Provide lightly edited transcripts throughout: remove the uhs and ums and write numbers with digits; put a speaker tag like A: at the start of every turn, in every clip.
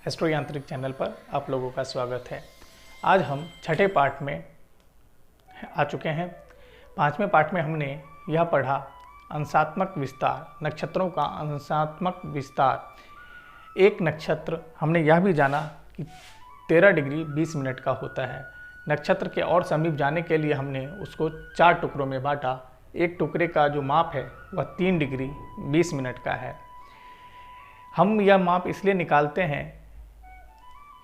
A: Astro यांत्रिक channel पर आप लोगों का स्वागत है। आज हम छठे पार्ट में आ चुके हैं। पांचवें पार्ट में हमने यह पढ़ा अंशात्मक विस्तार, नक्षत्रों का अंशात्मक विस्तार। एक नक्षत्र हमने यह भी जाना कि 13 डिग्री 20 मिनट का होता है। नक्षत्र के और समीप जाने के लिए हमने उसको 4 टुकड़ों में बांटा। एक टुकड़े का जो माप है वह 3 डिग्री 20 मिनट का है। हम यह माप इसलिए निकालते हैं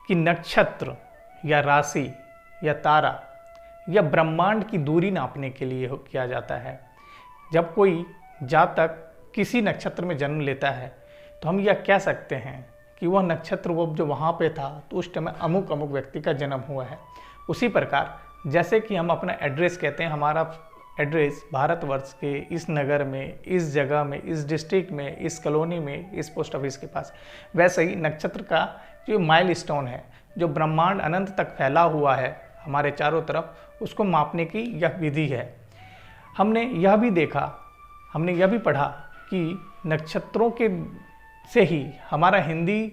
A: कि नक्षत्र या राशि या तारा या ब्रह्मांड की दूरी नापने के लिए किया जाता है। जब कोई जातक किसी नक्षत्र में जन्म लेता है तो हम यह कह सकते हैं कि वह नक्षत्र वो जो वहाँ पे था तो उस टाइम अमुक अमुक व्यक्ति का जन्म हुआ है। उसी प्रकार जैसे कि हम अपना एड्रेस कहते हैं, हमारा एड्रेस भारतवर्ष के इस नगर में, इस जगह में, इस डिस्ट्रिक्ट में, इस कॉलोनी में, इस पोस्ट ऑफिस के पास, वैसे ही नक्षत्र का जो माइलस्टोन है, जो ब्रह्मांड अनंत तक फैला हुआ है हमारे चारों तरफ, उसको मापने की यह विधि है। हमने यह भी देखा, हमने यह भी पढ़ा कि नक्षत्रों के से ही हमारा हिंदी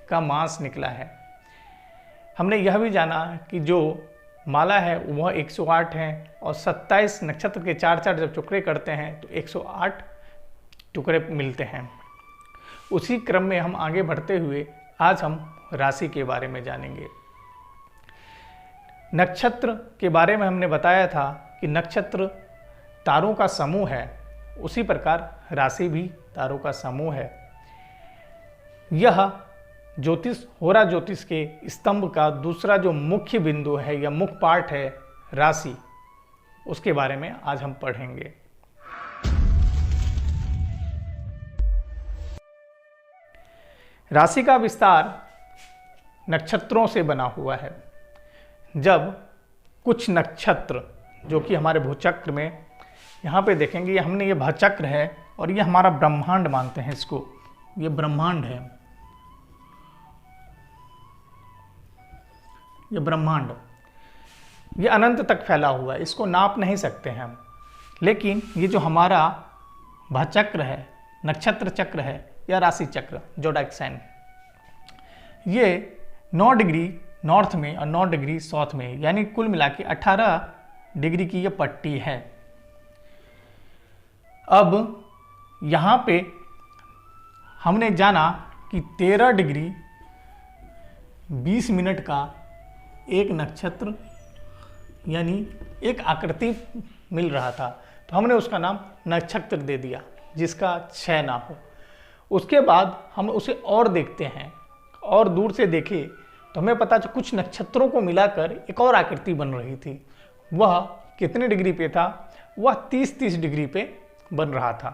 A: का मास निकला है। हमने यह भी जाना कि जो माला है वह 108 है और 27 नक्षत्र के 4-4 जब टुकड़े करते हैं तो 108 टुकड़े मिलते हैं। उसी क्रम में हम आगे बढ़ते हुए आज हम राशि के बारे में जानेंगे। नक्षत्र के बारे में हमने बताया था कि नक्षत्र तारों का समूह है, उसी प्रकार राशि भी तारों का समूह है। यह ज्योतिष, होरा ज्योतिष के स्तंभ का दूसरा जो मुख्य बिंदु है या मुख्य पार्ट है राशि, उसके बारे में आज हम पढ़ेंगे। राशि का विस्तार नक्षत्रों से बना हुआ है। जब कुछ नक्षत्र जो कि हमारे भूचक्र में, यहाँ पे देखेंगे, हमने ये भूचक्र है और ये हमारा ब्रह्मांड मानते हैं इसको, ये ब्रह्मांड है, ये ब्रह्मांड, ये अनंत तक फैला हुआ है, इसको नाप नहीं सकते हैं हम। लेकिन ये जो हमारा भाचक्र है, नक्षत्र चक्र है या राशि चक्र, जोडाइक साइन, ये 9 डिग्री नॉर्थ में और 9 डिग्री साउथ में, यानी कुल मिला के 18 डिग्री की ये पट्टी है। अब यहाँ पे हमने जाना कि 13 डिग्री 20 मिनट का एक नक्षत्र यानी एक आकृति मिल रहा था, तो हमने उसका नाम नक्षत्र दे दिया जिसका क्षय ना हो। उसके बाद हम उसे और देखते हैं और दूर से देखे तो हमें पता चला कुछ नक्षत्रों को मिलाकर एक और आकृति बन रही थी। वह कितने डिग्री पे था? वह 30-30 डिग्री पे बन रहा था।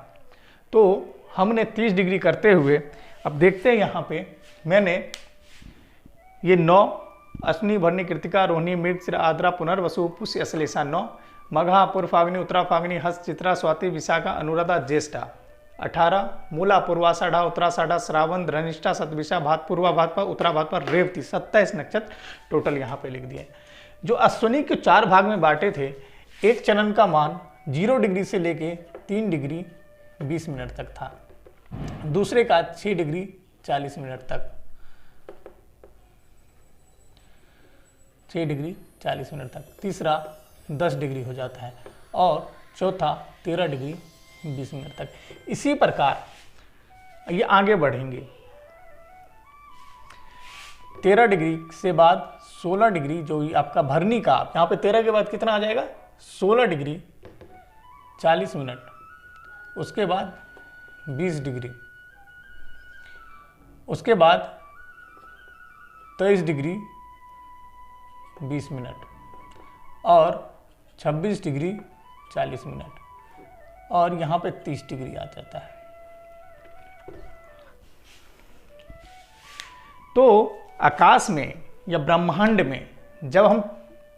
A: तो हमने 30 डिग्री करते हुए अब देखते हैं, यहाँ पे मैंने ये 9 अश्विनी, भरणी, कृतिका, रोहिणी, मृगशिरा, आद्रा, पुनर्वसु, पुष्य, अश्लेषा 9, मघा, पूर्व फागनी, उत्तरा फागनी, हस्त, चित्रा, स्वाति, विशाखा, अनुराधा, ज्येष्ठा 18, मूला, पूर्वाषाढ़ा, उत्तराषाढ़ा, श्रावण, धनिष्ठा, शतभिषा, भाद्रपूर्वा, भाद्रपद, उत्तरा भाद्रपद, रेवती 27 नक्षत्र टोटल यहाँ पे लिख दिए। जो अश्विनी के 4 भाग में बांटे थे, एक चरण का मान 0 डिग्री से लेके 3 डिग्री 20 मिनट तक था, दूसरे का 6 डिग्री 40 मिनट तक, 6 डिग्री 40 मिनट तक, तीसरा 10 डिग्री हो जाता है और चौथा 13 डिग्री 20 मिनट तक। इसी प्रकार ये आगे बढ़ेंगे। 13 डिग्री से बाद 16 डिग्री जो आपका भरनी का, यहाँ पे 13 के बाद कितना आ जाएगा? 16 डिग्री 40 मिनट, उसके बाद 20 डिग्री, उसके बाद 23 डिग्री 20 मिनट और 26 डिग्री 40 मिनट और यहाँ पे 30 डिग्री आ जाता है। तो आकाश में या ब्रह्मांड में जब हम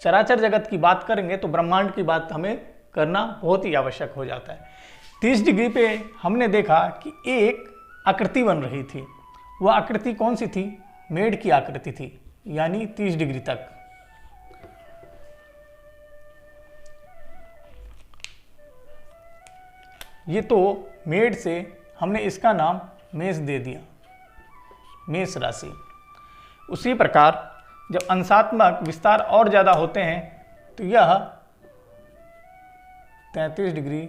A: चराचर जगत की बात करेंगे तो ब्रह्मांड की बात हमें करना बहुत ही आवश्यक हो जाता है। 30 डिग्री पे हमने देखा कि एक आकृति बन रही थी। वह आकृति कौन सी थी? मेढ़ की आकृति थी, यानी 30 डिग्री तक। ये तो मेष से हमने इसका नाम मेष दे दिया, मेष राशि। उसी प्रकार जब अंशात्मक विस्तार और ज़्यादा होते हैं तो यह 33 डिग्री,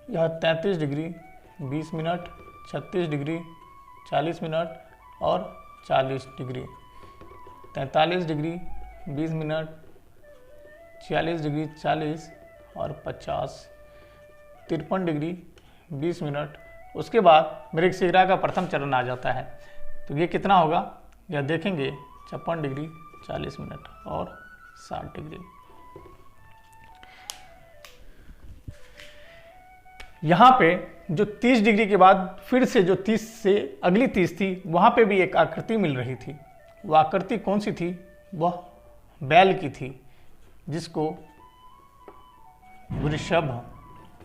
A: यह 33 डिग्री 20 मिनट, 36 डिग्री 40 मिनट और 40 डिग्री, 43 डिग्री 20 मिनट, 46 डिग्री 40 और 50, 53 डिग्री 20 मिनट। उसके बाद मृगशिरा का प्रथम चरण आ जाता है। तो ये कितना होगा, यह देखेंगे 56 डिग्री 40 मिनट और 60 डिग्री। यहाँ पे जो 30 डिग्री के बाद फिर से जो 30 से अगली 30 थी, वहाँ पे भी एक आकृति मिल रही थी। वह आकृति कौन सी थी, वह बैल की थी, जिसको वृषभ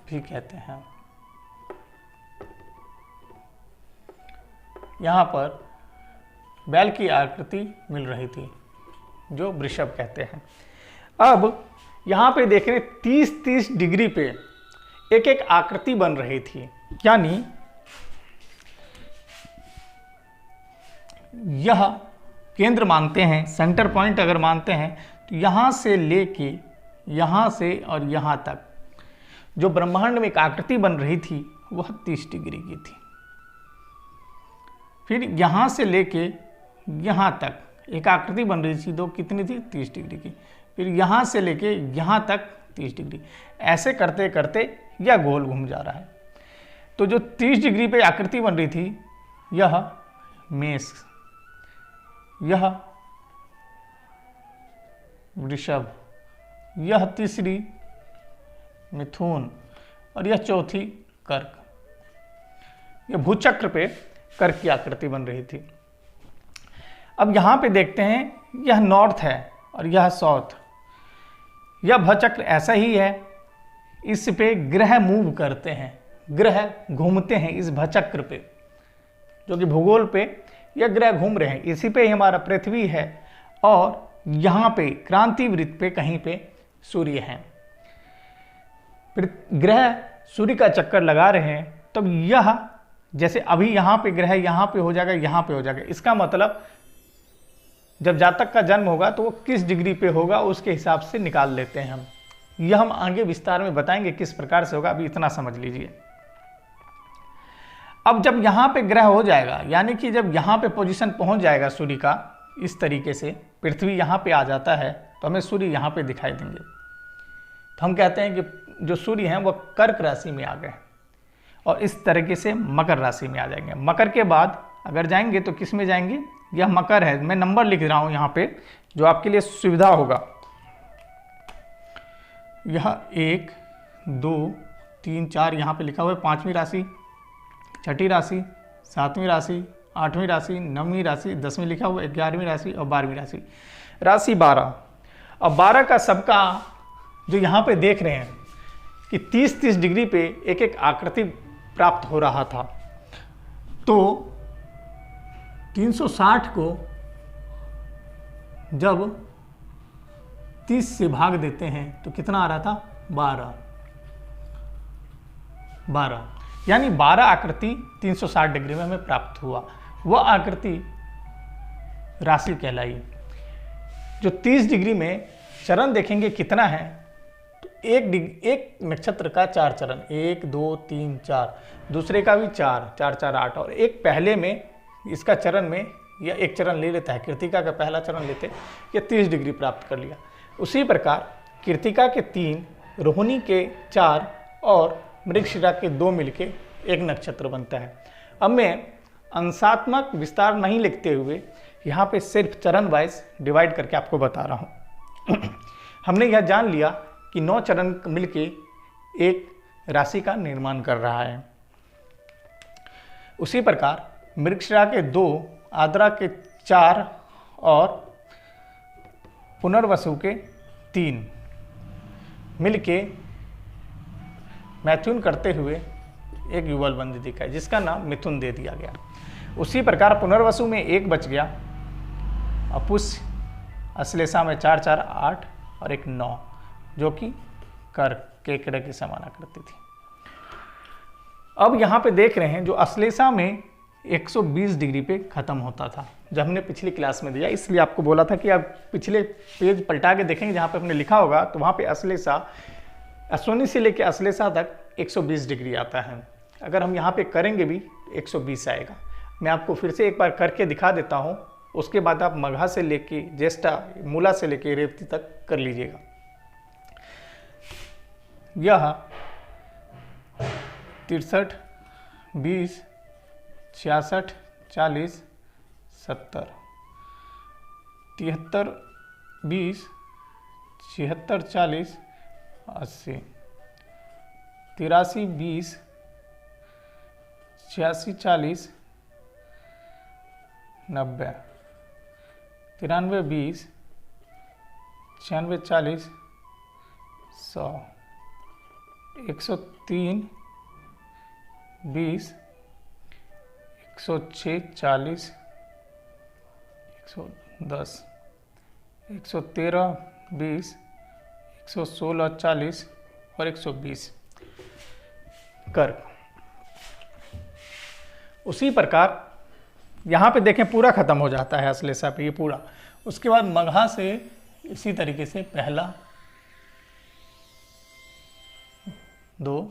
A: भी कहते हैं। यहाँ पर बैल की आकृति मिल रही थी जो वृषभ कहते हैं। अब यहाँ पे देख रहे 30-30 डिग्री पे एक एक आकृति बन रही थी, यानी यह केंद्र मानते हैं, सेंटर पॉइंट अगर मानते हैं तो यहाँ से लेके यहाँ से और यहाँ तक जो ब्रह्मांड में एक आकृति बन रही थी वह 30 डिग्री की थी। फिर यहाँ से लेके यहाँ तक एक आकृति बन रही थी, दो कितनी थी, 30 डिग्री की। फिर यहाँ से लेके यहाँ तक 30 डिग्री, ऐसे करते करते यह गोल घूम जा रहा है। तो जो 30 डिग्री पे आकृति बन रही थी यह मेष, यह वृषभ, यह तीसरी मिथुन और यह चौथी कर्क। यह भूचक्र पे कर्क की आकृति बन रही थी। अब यहाँ पे देखते हैं यह नॉर्थ है और यह साउथ। यह भूचक्र ऐसा ही है, इस पे ग्रह मूव करते हैं, ग्रह घूमते हैं इस भूचक्र पे, जो कि भूगोल पे यह ग्रह घूम रहे हैं। इसी पे ही हमारा पृथ्वी है और यहाँ पे क्रांति वृत्त पे कहीं पे सूर्य है। फिर ग्रह सूर्य का चक्कर लगा रहे हैं, तब यह जैसे अभी यहाँ पे ग्रह यहाँ पे हो जाएगा, यहाँ पे हो जाएगा। इसका मतलब जब जातक का जन्म होगा तो वो किस डिग्री पे होगा उसके हिसाब से निकाल लेते हैं हम। यह हम आगे विस्तार में बताएंगे किस प्रकार से होगा, अभी इतना समझ लीजिए। अब जब यहाँ पे ग्रह हो जाएगा, यानी कि जब यहाँ पे पोजीशन पहुँच जाएगा सूर्य का, इस तरीके से पृथ्वी यहाँ पे आ जाता है तो हमें सूर्य यहाँ पे दिखाई देंगे। तो हम कहते हैं कि जो सूर्य हैं वह कर्क राशि में आ गए और इस तरीके से मकर राशि में आ जाएंगे। मकर के बाद अगर जाएंगे तो किस में जाएंगे, यह मकर है, मैं नंबर लिख रहा हूँ यहाँ पे जो आपके लिए सुविधा होगा। यह 1 2 3 4 यहाँ पे लिखा हुआ है, 5वीं राशि, 6ठी राशि, 7वीं राशि, 8वीं राशि, 9वीं राशि, 10वीं लिखा हुआ है, 11वीं राशि और 12वीं राशि, राशि 12। अब 12 का सबका जो यहाँ पे देख रहे हैं कि 30-30 डिग्री पे एक एक आकृति प्राप्त हो रहा था। तो 360 को जब 30 से भाग देते हैं तो कितना आ रहा था, 12, यानी 12 आकृति 360 डिग्री में हमें प्राप्त हुआ। वह आकृति राशि कहलाई। जो 30 डिग्री में चरण देखेंगे कितना है, तो एक नक्षत्र का 4 चरण, 1 2 3 4, दूसरे का भी 4 4 4 8, और एक पहले में इसका चरण में या एक चरण ले लेता है, कृतिका का पहला चरण लेते या 30 डिग्री प्राप्त कर लिया। उसी प्रकार कृतिका के 3, रोहिणी के 4 और मृगशिरा के 2 मिलके एक नक्षत्र बनता है। अब मैं अंशात्मक विस्तार नहीं लिखते हुए यहाँ पे सिर्फ चरण वाइज डिवाइड करके आपको बता रहा हूँ। हमने यह जान लिया कि 9 चरण मिलके एक राशि का निर्माण कर रहा है। उसी प्रकार मृगशिरा के 2, आद्रा के 4 और पुनर्वसु के 3 मिलके मैथुन करते हुए एक युगल बंध दिखा है, जिसका नाम मिथुन दे दिया गया। उसी प्रकार पुनर्वसु में 1 बच गया, अपुष्य अश्लेषा में 4 4 8 और एक 9, जो कि कर्क केकड़े की समान आकृति थी। अब यहाँ पे देख रहे हैं जो अश्लेषा में 120 डिग्री पे ख़त्म होता था, जब हमने पिछली क्लास में दिया, इसलिए आपको बोला था कि आप पिछले पेज पलटा के देखेंगे जहाँ पे हमने लिखा होगा, तो वहाँ पे अश्लेषा, अश्विनी से लेके अश्लेषा तक 120 डिग्री आता है। अगर हम यहाँ पे करेंगे भी 120 आएगा। मैं आपको फिर से एक बार करके दिखा देता हूँ, उसके बाद आप मघा से लेके ज्येष्ठा, मूला से लेके रेवती तक कर लीजिएगा। यह 63, 20, 66, 40, 70, 73, 20, 76, 40, 80, 83, 20, 86, 40, 90, 93, 20, 96, 40, 100, 103, 20, 106, 40, 110, 113, 20, 116, 40 और 120 कर। उसी प्रकार यहाँ पे देखें पूरा ख़त्म हो जाता है अश्लेषा पे, ये पूरा। उसके बाद मघा से इसी तरीके से पहला, 2,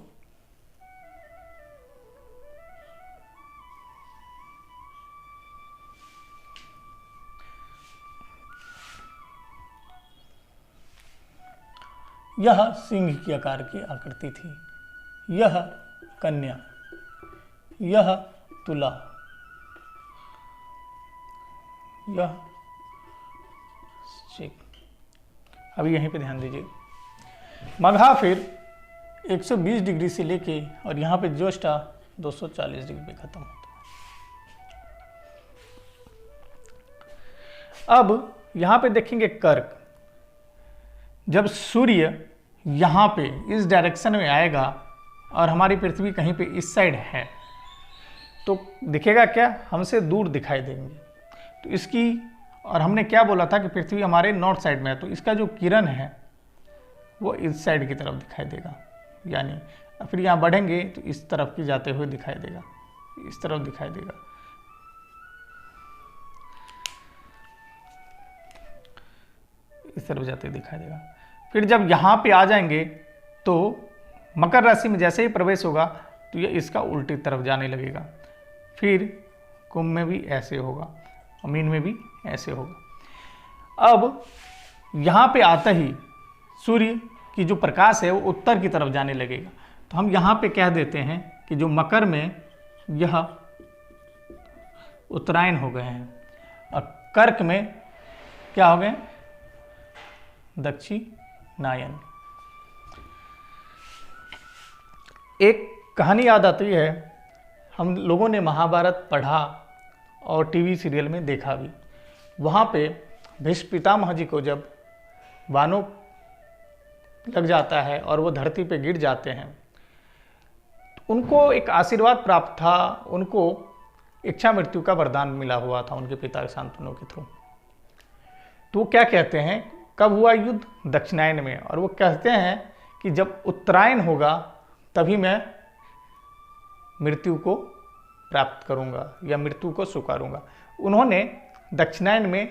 A: यह सिंह की आकार की आकृति थी, यह कन्या, यह तुला, यह चिक। अभी यहीं पे ध्यान दीजिए। मघा फिर 120 डिग्री से लेके और यहाँ पे ज्येष्ठा 240 डिग्री पे खत्म होता है। अब यहाँ पे देखेंगे कर्क। जब सूर्य यहाँ पे इस डायरेक्शन में आएगा और हमारी पृथ्वी कहीं पे इस साइड है, तो दिखेगा क्या, हमसे दूर दिखाई देंगे। तो इसकी, और हमने क्या बोला था कि पृथ्वी हमारे नॉर्थ साइड में है, तो इसका जो किरण है वो इस साइड की तरफ दिखाई देगा, यानी फिर यहाँ बढ़ेंगे तो इस तरफ की जाते हुए दिखाई देगा, इस तरफ दिखाई देगा। इस तरफ जाते हुए दिखाई देगा। फिर जब यहाँ पे आ जाएंगे तो मकर राशि में जैसे ही प्रवेश होगा तो ये इसका उल्टी तरफ जाने लगेगा। फिर कुंभ में भी ऐसे होगा और मीन में भी ऐसे होगा। अब यहाँ पे आते ही सूर्य की जो प्रकाश है वो उत्तर की तरफ जाने लगेगा। तो हम यहाँ पे कह देते हैं कि जो मकर में यह उत्तरायण हो गए हैं और कर्क में क्या हो गए, दक्षिणायन। एक कहानी याद आती है, हम लोगों ने महाभारत पढ़ा और टीवी सीरियल में देखा भी। वहाँ पे भीष्म पितामह जी को जब बाणों लग जाता है और वो धरती पे गिर जाते हैं, तो उनको एक आशीर्वाद प्राप्त था, उनको इच्छा मृत्यु का वरदान मिला हुआ था उनके पिता शांतनु के थ्रू। तो वो क्या कहते हैं, कब हुआ युद्ध, दक्षिणायन में, और वो कहते हैं कि जब उत्तरायण होगा तभी मैं मृत्यु को प्राप्त करूंगा या मृत्यु को स्वीकारूंगा। उन्होंने दक्षिणायन में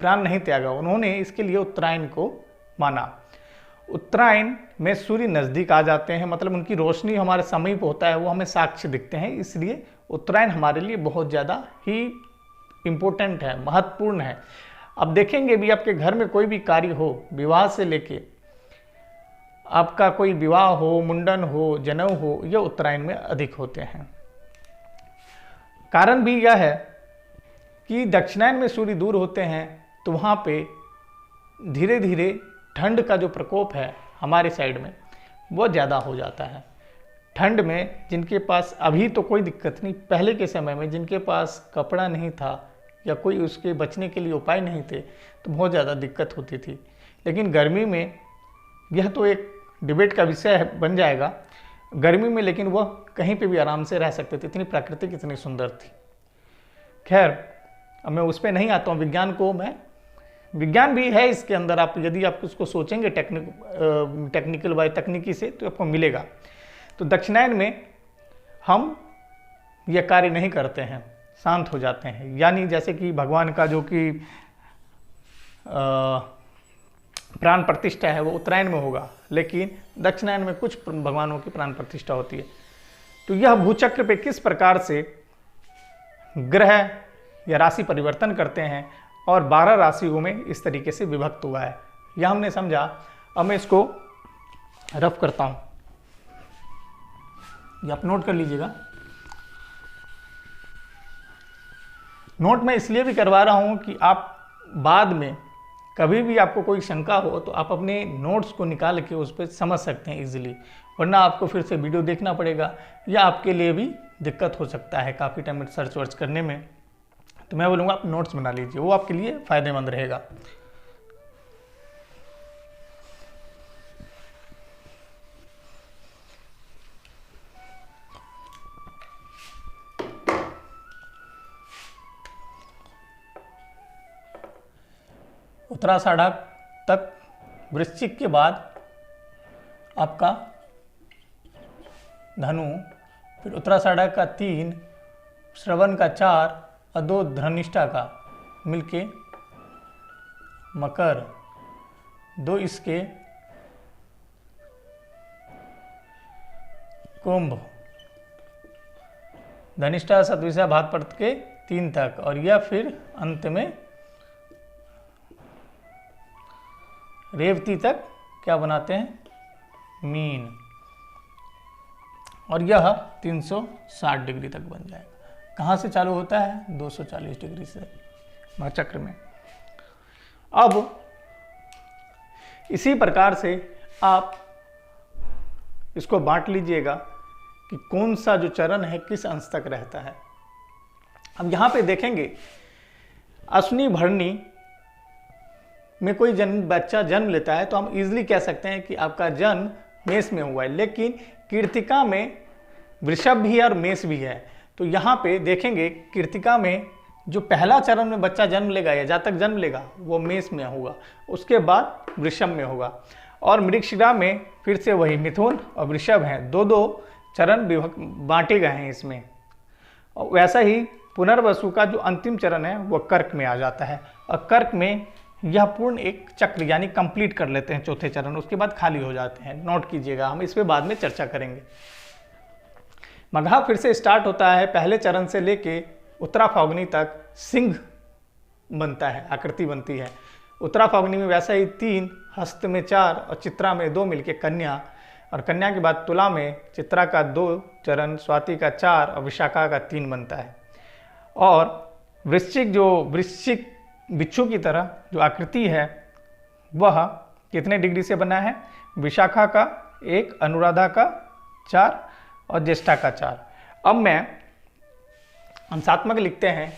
A: प्राण नहीं त्यागा, उन्होंने इसके लिए उत्तरायण को माना। उत्तरायण में सूर्य नज़दीक आ जाते हैं, मतलब उनकी रोशनी हमारे समीप होता है, वो हमें साक्ष्य दिखते हैं, इसलिए उत्तरायण हमारे लिए बहुत ज़्यादा ही इम्पोर्टेंट है, महत्वपूर्ण है। अब देखेंगे भी, आपके घर में कोई भी कार्य हो, विवाह से लेके आपका कोई विवाह हो, मुंडन हो, जनेऊ हो, ये उत्तरायण में अधिक होते हैं। कारण भी यह है कि दक्षिणायन में सूर्य दूर होते हैं तो वहाँ पे धीरे धीरे ठंड का जो प्रकोप है हमारे साइड में वो ज़्यादा हो जाता है। ठंड में जिनके पास, अभी तो कोई दिक्कत नहीं, पहले के समय में जिनके पास कपड़ा नहीं था या कोई उसके बचने के लिए उपाय नहीं थे तो बहुत ज़्यादा दिक्कत होती थी। लेकिन गर्मी में, यह तो एक डिबेट का विषय बन जाएगा, गर्मी में लेकिन वह कहीं पे भी आराम से रह सकते थे, इतनी प्रकृति कितनी सुंदर थी। खैर, अब मैं उस पर नहीं आता हूँ, विज्ञान भी है इसके अंदर, आप यदि आप उसको सोचेंगे टेक्निकल बाय तकनीकी से तो आपको मिलेगा। तो दक्षिणायन में हम यह कार्य नहीं करते हैं, शांत हो जाते हैं। यानी जैसे कि भगवान का जो कि प्राण प्रतिष्ठा है वो उत्तरायण में होगा, लेकिन दक्षिणायन में कुछ भगवानों की प्राण प्रतिष्ठा होती है। तो यह भूचक्र पे किस प्रकार से ग्रह या राशि परिवर्तन करते हैं और 12 राशियों में इस तरीके से विभक्त हुआ है, यह हमने समझा। अब मैं इसको रफ करता हूं, ये आप नोट कर लीजिएगा। नोट मैं इसलिए भी करवा रहा हूं कि आप बाद में कभी भी आपको कोई शंका हो तो आप अपने नोट्स को निकाल के उस पर समझ सकते हैं इजीली, वरना आपको फिर से वीडियो देखना पड़ेगा या आपके लिए भी दिक्कत हो सकता है काफ़ी टाइम सर्च वर्च करने में। तो मैं बोलूँगा आप नोट्स बना लीजिए, वो आपके लिए फ़ायदेमंद रहेगा। उत्तराषाढ़ तक वृश्चिक के बाद आपका धनु, फिर उत्तराषाढ़ का 3, श्रवण का 4 और 2 धनिष्ठा का मिलके मकर, 2 इसके कुंभ, धनिष्ठा सतविषा भाद्रपद के 3 तक, और यह फिर अंत में रेवती तक क्या बनाते हैं, मीन, और यह 360 डिग्री तक बन जाएगा। कहाँ से चालू होता है, 240 डिग्री से चक्र में। अब इसी प्रकार से आप इसको बांट लीजिएगा कि कौन सा जो चरण है किस अंश तक रहता है। अब यहाँ पे देखेंगे अश्विनी भरणी में कोई बच्चा जन्म लेता है तो हम इजीली कह सकते हैं कि आपका जन्म मेष में हुआ है, लेकिन कृत्तिका में वृषभ भी है और मेष भी है। तो यहाँ पे देखेंगे कृत्तिका में जो पहला चरण में बच्चा जन्म लेगा या जातक जन्म लेगा वो मेष में होगा, उसके बाद वृषभ में होगा, और मृगशिरा में फिर से वही मिथुन और वृषभ हैं, 2-2 चरण बांटे गए हैं इसमें। और वैसा ही पुनर्वसु का जो अंतिम चरण है वो कर्क में आ जाता है, और कर्क में यह पूर्ण एक चक्र यानी कंप्लीट कर लेते हैं चौथे चरण, उसके बाद खाली हो जाते हैं। नोट कीजिएगा, हम इस पे बाद में चर्चा करेंगे। मघा फिर से स्टार्ट होता है, पहले चरण से लेके उत्तरा फाल्गुनी तक सिंह बनता है, आकृति बनती है। उत्तरा फाल्गुनी में वैसा ही 3, हस्त में 4 और चित्रा में 2 मिलके कन्या, और कन्या के बाद तुला में चित्रा का 2 चरण, स्वाति का 4 और विशाखा का 3 बनता है। और वृश्चिक बिच्छू की तरह जो आकृति है वह कितने डिग्री से बना है, विशाखा का 1, अनुराधा का 4 और ज्येष्ठा का 4। अब मैं अंशात्मक लिखते हैं,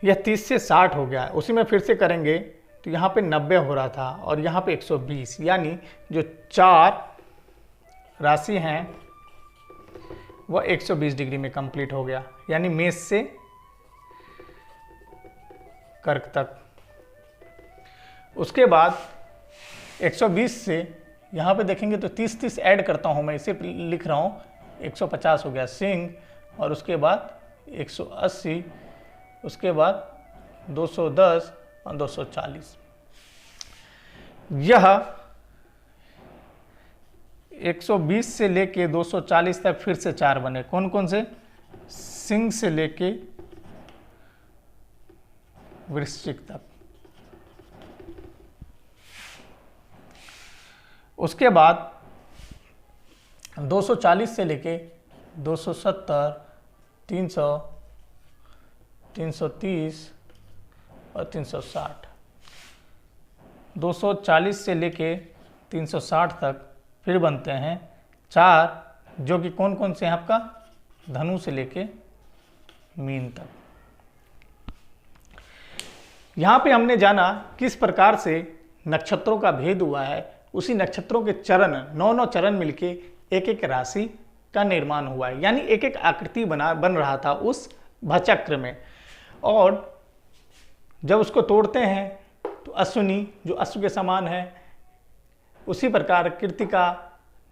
A: यह 30 से 60 हो गया है, उसी में फिर से करेंगे तो यहाँ पे 90 हो रहा था और यहाँ पे 120, यानी जो 4 राशि हैं वह 120 डिग्री में कंप्लीट हो गया, यानी मेष से कर्क तक। उसके बाद 120 से यहाँ पे देखेंगे तो 30-30 ऐड करता हूँ मैं, इसे लिख रहा हूँ, 150 हो गया सिंह, और उसके बाद 180, उसके बाद 210 और 240। यह 120 से लेके 240 तक फिर से 4 बने, कौन कौन से, सिंह से लेके वृश्चिक तक। उसके बाद 240 से लेके 270, 300, 330 और 360। 240 से लेके 360 तक फिर बनते हैं 4, जो कि कौन कौन से हैं आपका, धनु से लेके मीन तक। यहाँ पे हमने जाना किस प्रकार से नक्षत्रों का भेद हुआ है, उसी नक्षत्रों के चरण 9 चरण मिलके एक एक राशि का निर्माण हुआ है, यानी एक एक आकृति बन रहा था उस भचक्र में। और जब उसको तोड़ते हैं तो अश्विनी जो अश्व के समान है, उसी प्रकार कृत्तिका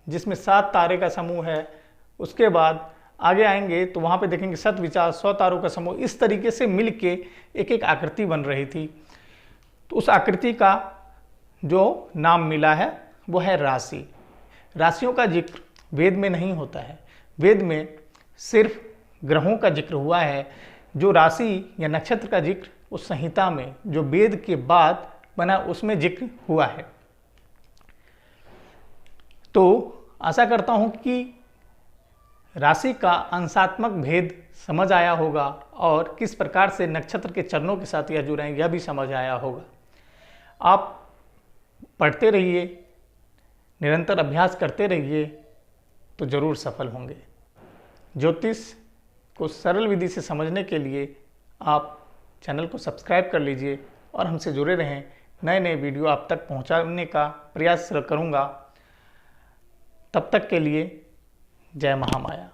A: जिसमें 7 तारे का समूह है, उसके बाद आगे आएंगे तो वहाँ पे देखेंगे सत विचार 100 तारों का समूह इस तरीके से मिल के एक एक आकृति बन रही थी। तो उस आकृति का जो नाम मिला है वो है राशि। राशियों का जिक्र वेद में नहीं होता है, वेद में सिर्फ ग्रहों का जिक्र हुआ है। जो राशि या नक्षत्र का जिक्र उस संहिता में जो वेद के बाद बना उसमें जिक्र हुआ है। तो आशा करता हूं कि राशि का अंशात्मक भेद समझ आया होगा और किस प्रकार से नक्षत्र के चरणों के साथ यह जुड़े हैं यह भी समझ आया होगा। आप पढ़ते रहिए, निरंतर अभ्यास करते रहिए तो जरूर सफल होंगे। ज्योतिष को सरल विधि से समझने के लिए आप चैनल को सब्सक्राइब कर लीजिए और हमसे जुड़े रहें। नए नए वीडियो आप तक पहुंचाने का प्रयास करूंगा। तब तक के लिए जय महामाया।